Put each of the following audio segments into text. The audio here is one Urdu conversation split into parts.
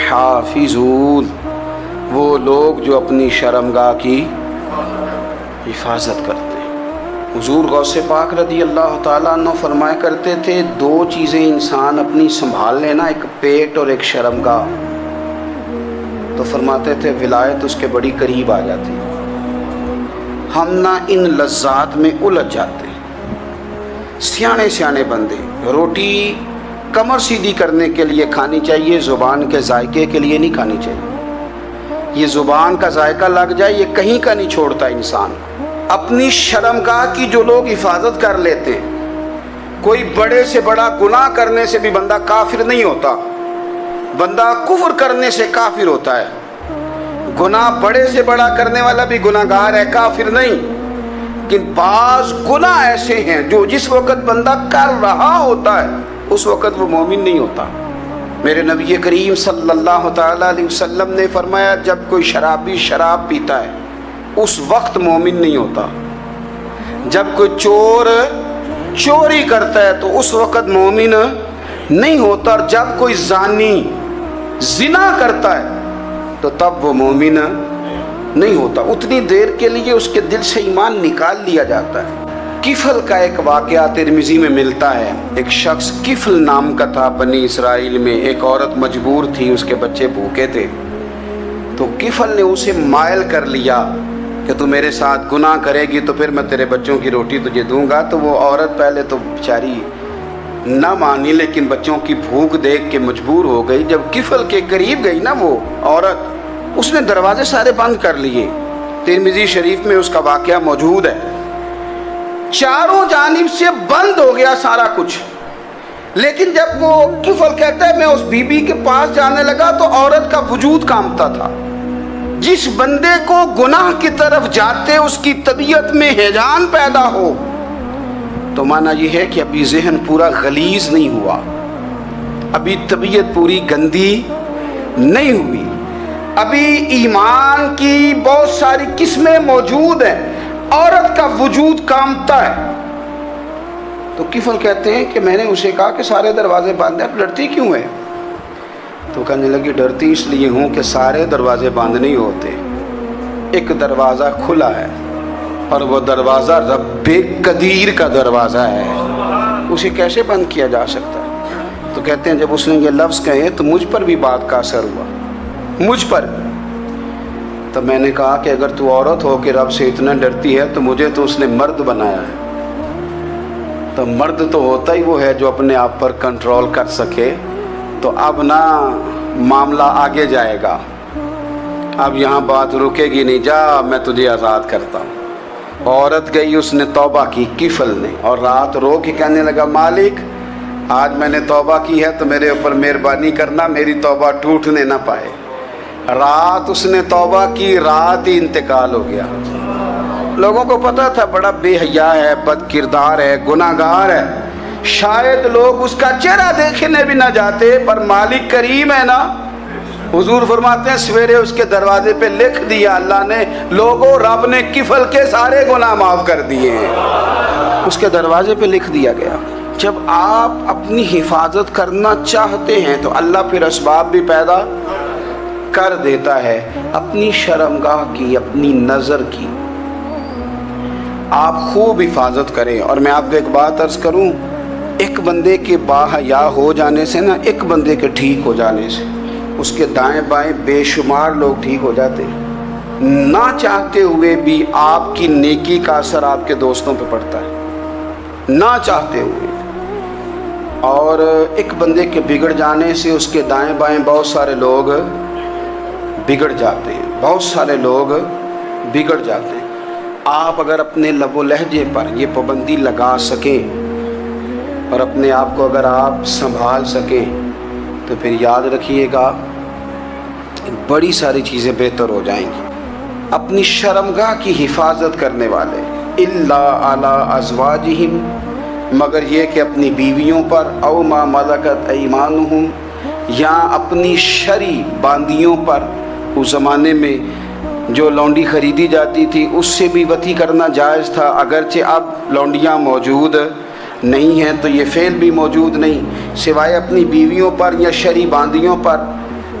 حافظون، وہ لوگ جو اپنی شرمگاہ کی حفاظت کرتے ہیں۔ حضور غوث پاک رضی اللہ تعالیٰ عنہ فرمایا کرتے تھے، دو چیزیں انسان اپنی سنبھال لینا، ایک پیٹ اور ایک شرمگاہ، تو فرماتے تھے ولایت اس کے بڑی قریب آ جاتی۔ ہم نہ ان لذات میں الجھ جاتے ہیں۔ سیانے سیانے بندے، روٹی کمر سیدھی کرنے کے لیے کھانی چاہیے، زبان کے ذائقے کے لیے نہیں کھانی چاہیے۔ یہ زبان کا ذائقہ لگ جائے یہ کہیں کا نہیں چھوڑتا انسان۔ اپنی شرمگاہ کی جو لوگ حفاظت کر لیتے ہیں، کوئی بڑے سے بڑا گناہ کرنے سے بھی بندہ کافر نہیں ہوتا، بندہ کفر کرنے سے کافر ہوتا ہے۔ گناہ بڑے سے بڑا کرنے والا بھی گناہ گار ہے، کافر نہیں۔ لیکن بعض گناہ ایسے ہیں جو جس وقت بندہ کر رہا ہوتا ہے اس وقت وہ مومن نہیں ہوتا۔ میرے نبی کریم صلی اللہ تعالیٰ علیہ وسلم نے فرمایا، جب کوئی شرابی شراب پیتا ہے اس وقت مومن نہیں ہوتا۔ جب کوئی چور چوری کرتا ہے تو اس وقت مومن نہیں ہوتا، اور جب کوئی زانی زنا کرتا ہے تو تب وہ مومن نہیں ہوتا۔ اتنی دیر کے لیے اس کے دل سے ایمان نکال لیا جاتا ہے۔ کفل کا ایک واقعہ ترمذی میں ملتا ہے۔ ایک شخص کفل نام کا تھا بنی اسرائیل میں، ایک عورت مجبور تھی، اس کے بچے بھوکے تھے، تو کفل نے اسے مائل کر لیا کہ تو میرے ساتھ گناہ کرے گی تو پھر میں تیرے بچوں کی روٹی تجھے دوں گا۔ تو وہ عورت پہلے تو بیچاری نہ مانی، لیکن بچوں کی بھوک دیکھ کے مجبور ہو گئی۔ جب کفل کے قریب گئی نا وہ عورت، اس نے دروازے سارے بند کر لیے۔ ترمذی شریف میں اس کا واقعہ موجود ہے۔ چاروں جانب سے بند ہو گیا سارا کچھ، لیکن جب وہ کفل کہتا ہے میں اس بی بی کے پاس جانے لگا تو عورت کا وجود کانپتا تھا۔ جس بندے کو گناہ کی طرف جاتے اس کی طبیعت میں ہیجان پیدا ہو تو مانا یہ ہے کہ ابھی ذہن پورا غلیظ نہیں ہوا، ابھی طبیعت پوری گندی نہیں ہوئی، ابھی ایمان کی بہت ساری قسمیں موجود ہیں، عورت کا وجود کانپتا ہے۔ تو کفل کہتے ہیں کہ میں نے اسے کہا کہ سارے دروازے بند ہیں، ڈرتی کیوں ہے؟ تو کہنے لگی ڈرتی اس لیے ہوں کہ سارے دروازے بند نہیں ہوتے، ایک دروازہ کھلا ہے اور وہ دروازہ رب قدیر کا دروازہ ہے، اسے کیسے بند کیا جا سکتا ہے؟ تو کہتے ہیں جب اس نے یہ لفظ کہے تو مجھ پر بھی بات کا اثر ہوا، مجھ پر۔ تو میں نے کہا کہ اگر تو عورت ہو کے رب سے اتنا ڈرتی ہے تو مجھے تو اس نے مرد بنایا ہے، تو مرد تو ہوتا ہی وہ ہے جو اپنے آپ پر کنٹرول کر سکے۔ تو اب نہ معاملہ آگے جائے گا، اب یہاں بات رکے گی نہیں، جا میں تجھے آزاد کرتا ہوں۔ عورت گئی، اس نے توبہ کی کفل نے، اور رات رو کے کہنے لگا مالک آج میں نے توبہ کی ہے تو میرے اوپر مہربانی کرنا، میری توبہ ٹوٹنے نہ پائے۔ رات اس نے توبہ کی، رات ہی انتقال ہو گیا۔ لوگوں کو پتا تھا بڑا بے حیا ہے، بد کردار ہے، گناہ گار ہے، شاید لوگ اس کا چہرہ دیکھنے بھی نہ جاتے، پر مالک کریم ہے نا۔ حضور فرماتے ہیں سویرے اس کے دروازے پہ لکھ دیا اللہ نے، لوگوں رب نے کفل کے سارے گناہ معاف کر دیے ہیں، اس کے دروازے پہ لکھ دیا گیا۔ جب آپ اپنی حفاظت کرنا چاہتے ہیں تو اللہ پھر اسباب بھی پیدا کر دیتا ہے۔ اپنی شرمگاہ کی، اپنی نظر کی آپ خوب حفاظت کریں۔ اور میں آپ کو ایک بات عرض کروں، ایک بندے کے باحیا ہو جانے سے نا، ایک بندے کے ٹھیک ہو جانے سے اس کے دائیں بائیں بے شمار لوگ ٹھیک ہو جاتے ہیں۔ نہ چاہتے ہوئے بھی آپ کی نیکی کا اثر آپ کے دوستوں پہ پڑتا ہے، نہ چاہتے ہوئے۔ اور ایک بندے کے بگڑ جانے سے اس کے دائیں بائیں بہت سارے لوگ بگڑ جاتے ہیں، بہت سارے لوگ بگڑ جاتے ہیں۔ آپ اگر اپنے لب و لہجے پر یہ پابندی لگا سکیں اور اپنے آپ کو اگر آپ سنبھال سکیں تو پھر یاد رکھیے گا بڑی ساری چیزیں بہتر ہو جائیں گی۔ اپنی شرمگاہ کی حفاظت کرنے والے الا علی ازواجہم، مگر یہ کہ اپنی بیویوں پر، او ما ملکت ایمانہم، یا اپنی شرعی باندیوں پر۔ اس زمانے میں جو لونڈی خریدی جاتی تھی اس سے بھی وطی کرنا جائز تھا، اگرچہ اب لونڈیاں موجود نہیں ہیں تو یہ فعل بھی موجود نہیں، سوائے اپنی بیویوں پر یا شرعی باندیوں پر۔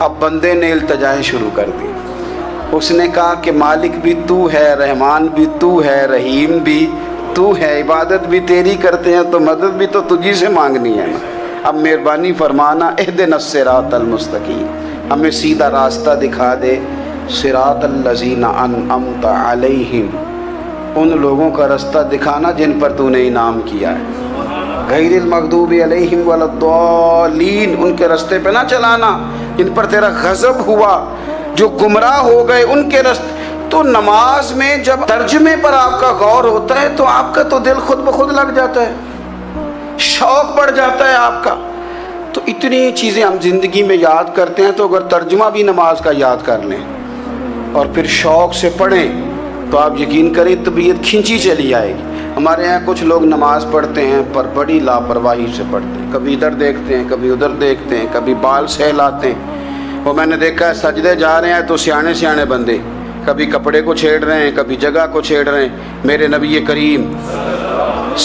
اب بندے نے التجائیں شروع کر دی. اس نے کہا کہ مالک بھی تو ہے، رحمان بھی تو ہے، رحیم بھی تو ہے، عبادت بھی تیری کرتے ہیں تو مدد بھی تو تجھی سے مانگنی ہے نا. اب مہربانی فرمانا اہدنا الصراط المستقیم، ہمیں سیدھا راستہ دکھا دے. صراط الذین انعمت علیہم، ان لوگوں کا راستہ دکھانا جن پر تو نے انعام کیا ہے. غیر المغضوب علیہم ولا الضالین، ان کے راستے پہ نہ چلانا جن پر تیرا غضب ہوا، جو گمراہ ہو گئے ان کے راستے. تو نماز میں جب ترجمے پر آپ کا غور ہوتا ہے تو آپ کا تو دل خود بخود لگ جاتا ہے، شوق بڑھ جاتا ہے آپ کا. تو اتنی چیزیں ہم زندگی میں یاد کرتے ہیں، تو اگر ترجمہ بھی نماز کا یاد کر لیں اور پھر شوق سے پڑھیں تو آپ یقین کریں طبیعت کھینچی چلی آئے گی. ہمارے یہاں کچھ لوگ نماز پڑھتے ہیں پر بڑی لاپرواہی سے پڑھتے ہیں، کبھی ادھر دیکھتے ہیں کبھی ادھر دیکھتے ہیں، کبھی بال سہلاتے ہیں. وہ میں نے دیکھا ہے سجدے جا رہے ہیں تو سیانے بندے کبھی کپڑے کو چھیڑ رہے ہیں، کبھی جگہ کو چھیڑ رہے ہیں. میرے نبی کریم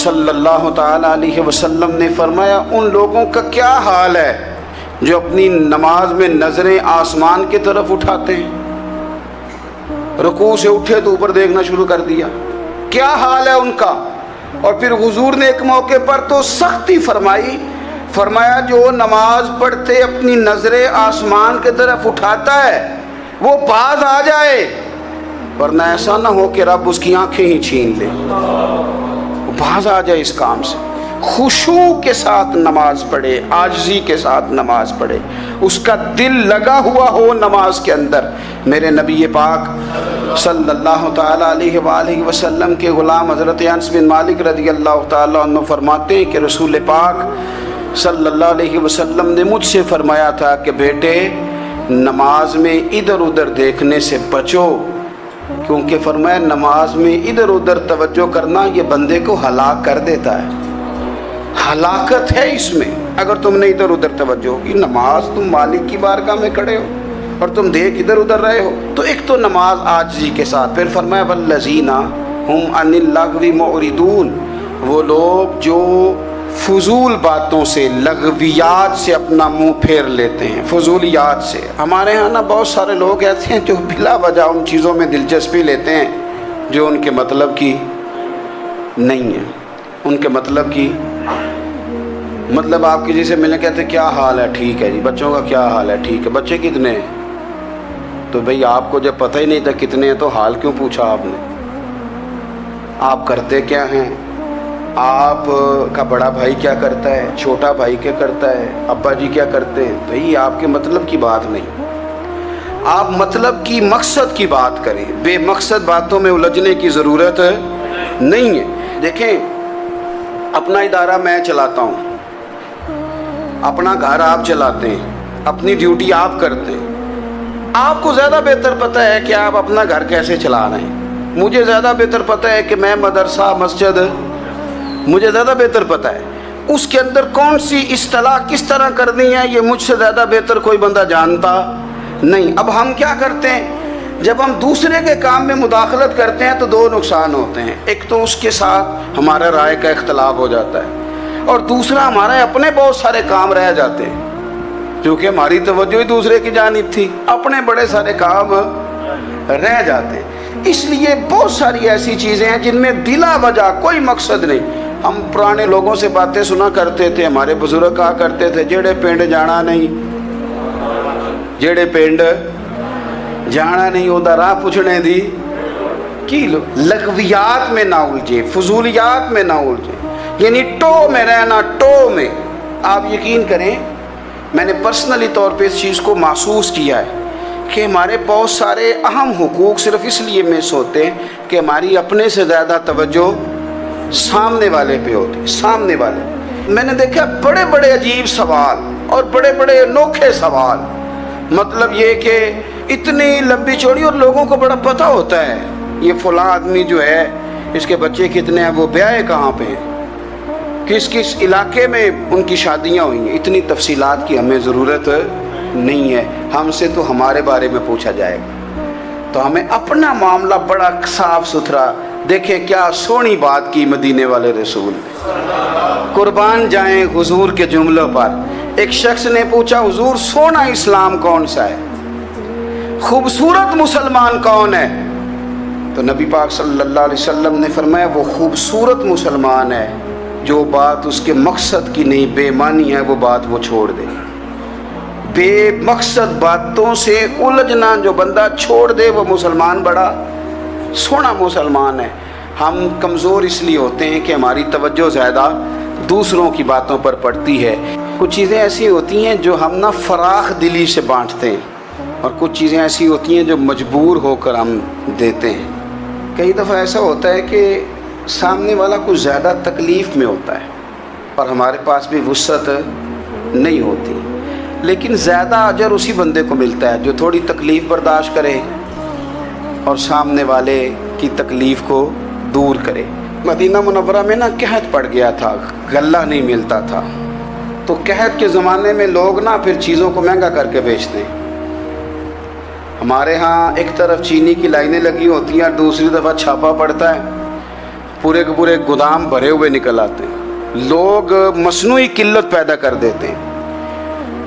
صلی اللہ تعالیٰ علیہ وسلم نے فرمایا ان لوگوں کا کیا حال ہے جو اپنی نماز میں نظریں آسمان کی طرف اٹھاتے ہیں. رکوع سے اٹھے تو اوپر دیکھنا شروع کر دیا، کیا حال ہے ان کا. اور پھر حضور نے ایک موقع پر تو سختی فرمایا جو نماز پڑھتے اپنی نظریں آسمان کی طرف اٹھاتا ہے وہ باز آ جائے، ورنہ ایسا نہ ہو کہ رب اس کی آنکھیں ہی چھین لے. وہ باز آ جائے اس کام سے. خشوع کے ساتھ نماز پڑھے، عاجزی کے ساتھ نماز پڑھے، اس کا دل لگا ہوا ہو نماز کے اندر. میرے نبی پاک صلی اللہ تعالیٰ علیہ وآلہ وسلم کے غلام حضرت انس بن مالک رضی اللہ تعالیٰ عنہ فرماتے ہیں کہ رسول پاک صلی اللہ علیہ وسلم نے مجھ سے فرمایا تھا کہ بیٹے نماز میں ادھر ادھر دیکھنے سے بچو، کیونکہ فرمایا نماز میں ادھر ادھر توجہ کرنا یہ بندے کو ہلاک کر دیتا ہے. ہلاکت ہے اس میں اگر تم نے ادھر ادھر توجہ ہوگی. نماز تم مالک کی بارگاہ میں کھڑے ہو اور تم دیکھ ادھر ادھر رہے ہو. تو ایک تو نماز عاجزی کے ساتھ. پھر فرمایا والذین ہم عن اللغو معرضون، وہ لوگ جو فضول باتوں سے، لغویات سے اپنا منہ پھیر لیتے ہیں، فضولیات سے. ہمارے ہاں نا بہت سارے لوگ ایسے ہیں جو بلا وجہ ان چیزوں میں دلچسپی لیتے ہیں جو ان کے مطلب کی نہیں ہے. ان کے مطلب کی مطلب آپ کسی سے ملنے کہتے ہیں کیا حال ہے، ٹھیک ہے جی. بچوں کا کیا حال ہے، ٹھیک ہے. بچے کتنے ہیں؟ تو بھئی آپ کو جب پتہ ہی نہیں تھا کتنے ہیں تو حال کیوں پوچھا آپ نے؟ آپ کرتے کیا ہیں؟ آپ کا بڑا بھائی کیا کرتا ہے، چھوٹا بھائی کیا کرتا ہے، ابا جی کیا کرتے ہیں؟ بھئی آپ کے مطلب کی بات نہیں. آپ مطلب کی مقصد کی بات کریں، بے مقصد باتوں میں الجھنے کی ضرورت نہیں ہے. دیکھیں اپنا ادارہ میں چلاتا ہوں، اپنا گھر آپ چلاتے ہیں، اپنی ڈیوٹی آپ کرتے ہیں. آپ کو زیادہ بہتر پتہ ہے کہ آپ اپنا گھر کیسے چلا رہے ہیں. مجھے زیادہ بہتر پتہ ہے کہ میں مدرسہ مسجد، مجھے زیادہ بہتر پتہ ہے اس کے اندر کون سی اصطلاح کس طرح کرنی ہے. یہ مجھ سے زیادہ بہتر کوئی بندہ جانتا نہیں. اب ہم کیا کرتے ہیں جب ہم دوسرے کے کام میں مداخلت کرتے ہیں تو دو نقصان ہوتے ہیں. ایک تو اس کے ساتھ ہمارا رائے کا اختلاف ہو جاتا ہے، اور دوسرا ہمارے اپنے بہت سارے کام رہ جاتے ہیں کیونکہ ہماری توجہ ہی دوسرے کی جانب تھی. اپنے بڑے سارے کام رہ جاتے ہیں. اس لیے بہت ساری ایسی چیزیں ہیں جن میں بلا وجہ کوئی مقصد نہیں. ہم پرانے لوگوں سے باتیں سنا کرتے تھے، ہمارے بزرگ کہا کرتے تھے جڑے پنڈ جانا نہیں، جڑے پنڈ جانا نہیں ہوتا راہ پوچھنے دی کی لو. لغویات میں نہ الجھے، فضولیات میں نہ الجھے، یعنی ٹو میں رہنا. ٹو میں آپ یقین کریں میں نے پرسنلی طور پہ اس چیز کو محسوس کیا ہے کہ ہمارے بہت سارے اہم حقوق صرف اس لیے مس ہوتے ہیں کہ ہماری اپنے سے زیادہ توجہ سامنے والے پہ ہوتی. سامنے والے میں نے دیکھا بڑے بڑے عجیب سوال اور بڑے بڑے انوکھے سوال، مطلب یہ کہ اتنی لمبی چوڑی، اور لوگوں کو بڑا پتہ ہوتا ہے یہ فلاں آدمی جو ہے اس کے بچے کتنے ہیں، وہ بیاہ کہاں پہ ہیں، کس کس علاقے میں ان کی شادیاں ہوئی ہیں. اتنی تفصیلات کی ہمیں ضرورت نہیں ہے. ہم سے تو ہمارے بارے میں پوچھا جائے گا تو ہمیں اپنا معاملہ بڑا صاف ستھرا. دیکھیں کیا سونی بات کی مدینے والے رسول نے. قربان جائیں حضور کے جملوں پر ایک شخص نے پوچھا حضور سونا اسلام کون سا ہے، خوبصورت مسلمان کون ہے؟ تو نبی پاک صلی اللہ علیہ وسلم نے فرمایا وہ خوبصورت مسلمان ہے جو بات اس کے مقصد کی نہیں، بے معنی ہے وہ بات وہ چھوڑ دے، بے مقصد باتوں سے الجھنا جو بندہ چھوڑ دے وہ مسلمان بڑا سونا مسلمان ہے۔ ہم کمزور اس لیے ہوتے ہیں کہ ہماری توجہ زیادہ دوسروں کی باتوں پر پڑتی ہے۔ کچھ چیزیں ایسی ہوتی ہیں جو ہم نہ فراخ دلی سے بانٹتے ہیں، اور کچھ چیزیں ایسی ہوتی ہیں جو مجبور ہو کر ہم دیتے ہیں۔ کئی دفعہ ایسا ہوتا ہے کہ سامنے والا کچھ زیادہ تکلیف میں ہوتا ہے اور ہمارے پاس بھی وسعت نہیں ہوتی، لیکن زیادہ اجر اسی بندے کو ملتا ہے جو تھوڑی تکلیف برداشت کرے اور سامنے والے کی تکلیف کو دور کرے۔ مدینہ منورہ میں نا قحط پڑ گیا تھا، غلہ نہیں ملتا تھا، تو قحط کے زمانے میں لوگ نا پھر چیزوں کو مہنگا کر کے بیچتے ہیں۔ ہمارے ہاں ایک طرف چینی کی لائنیں لگی ہوتی ہیں، دوسری دفعہ چھاپا پڑتا ہے، پورے کے پورے گودام بھرے ہوئے نکل آتے ہیں، لوگ مصنوعی قلت پیدا کر دیتے ہیں۔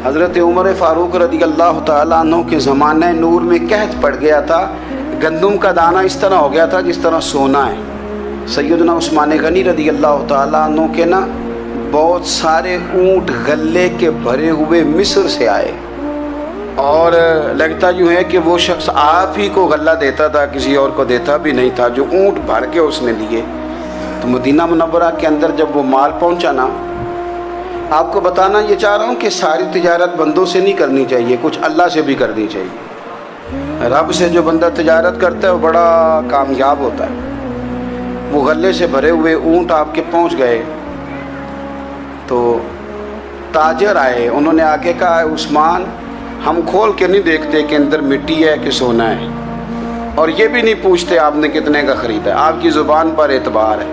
حضرت عمر فاروق رضی اللہ تعالیٰ عنہ کے زمانہ نور میں قحط پڑ گیا تھا، گندم کا دانہ اس طرح ہو گیا تھا جس طرح سونا ہے۔ سیدنا عثمان غنی رضی اللہ تعالیٰ عنہ کے نا بہت سارے اونٹ غلے کے بھرے ہوئے مصر سے آئے، اور لگتا یوں ہے کہ وہ شخص آپ ہی کو غلہ دیتا تھا، کسی اور کو دیتا بھی نہیں تھا، جو اونٹ بھر کے اس نے لیے۔ تو مدینہ منورہ کے اندر جب وہ مال پہنچا نا، آپ کو بتانا یہ چاہ رہا ہوں کہ ساری تجارت بندوں سے نہیں کرنی چاہیے، کچھ اللہ سے بھی کرنی چاہیے۔ رب سے جو بندہ تجارت کرتا ہے وہ بڑا کامیاب ہوتا ہے۔ وہ غلے سے بھرے ہوئے اونٹ آپ کے پہنچ گئے تو تاجر آئے، انہوں نے آ کے کہا عثمان ہم کھول کے نہیں دیکھتے کہ اندر مٹی ہے کہ سونا ہے، اور یہ بھی نہیں پوچھتے آپ نے کتنے کا خریدا ہے، آپ کی زبان پر اعتبار ہے،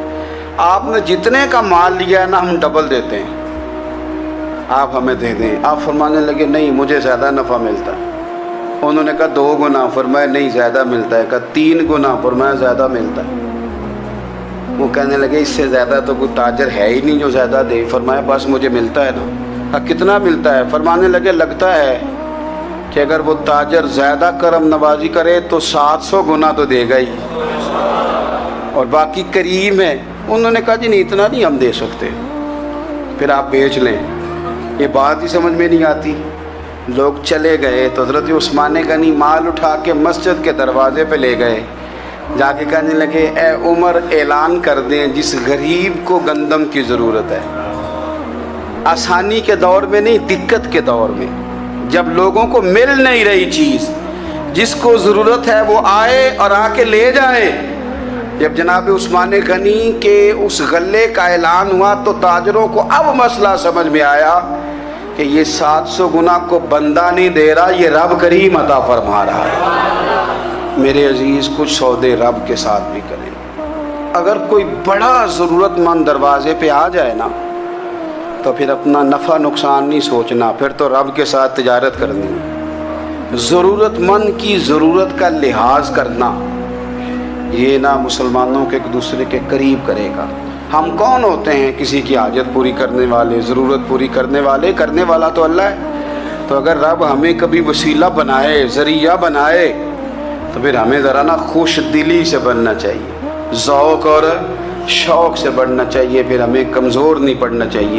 آپ نے جتنے کا مال لیا ہے نا ہم ڈبل دیتے ہیں، آپ ہمیں دے دیں۔ آپ فرمانے لگے نہیں مجھے زیادہ نفع ملتا ہے۔ انہوں نے کہا 2 گنا، فرمایا نہیں زیادہ ملتا ہے، کہا 3 گنا، فرمایا زیادہ ملتا ہے۔ وہ کہنے لگے اس سے زیادہ تو کوئی تاجر ہے ہی نہیں جو زیادہ دے، فرمایا بس مجھے ملتا ہے نا۔ کہا کتنا ملتا ہے؟ فرمانے لگے لگتا ہے کہ اگر وہ تاجر زیادہ کرم نوازی کرے تو 700 گنا تو دے گا ہی، اور باقی کریم ہے۔ انہوں نے کہا جی نہیں اتنا نہیں ہم دے سکتے، پھر آپ بیچ لیں۔ یہ بات ہی سمجھ میں نہیں آتی۔ لوگ چلے گئے تو حضرت عثمان غنی مال اٹھا کے مسجد کے دروازے پہ لے گئے، جا کے کہنے لگے اے عمر اعلان کر دیں جس غریب کو گندم کی ضرورت ہے، آسانی کے دور میں نہیں دقت کے دور میں، جب لوگوں کو مل نہیں رہی چیز، جس کو ضرورت ہے وہ آئے اور آ کے لے جائے۔ جب جناب عثمان غنی کے اس غلے کا اعلان ہوا تو تاجروں کو اب مسئلہ سمجھ میں آیا کہ یہ 700 گنا کو بندہ نہیں دے رہا، یہ رب کریم عطا فرما رہا ہے۔ میرے عزیز کچھ سودے رب کے ساتھ بھی کریں۔ اگر کوئی بڑا ضرورت مند دروازے پہ آ جائے نا تو پھر اپنا نفع نقصان نہیں سوچنا، پھر تو رب کے ساتھ تجارت کرنی ہے۔ ضرورت مند کی ضرورت کا لحاظ کرنا یہ نہ مسلمانوں کے ایک دوسرے کے قریب کرے گا۔ ہم کون ہوتے ہیں کسی کی حاجت پوری کرنے والے، ضرورت پوری کرنے والے؟ کرنے والا تو اللہ ہے۔ تو اگر رب ہمیں کبھی وسیلہ بنائے، ذریعہ بنائے، تو پھر ہمیں ذرا نا خوش دلی سے بننا چاہیے، ذوق اور شوق سے بڑھنا چاہیے، پھر ہمیں کمزور نہیں پڑنا چاہیے۔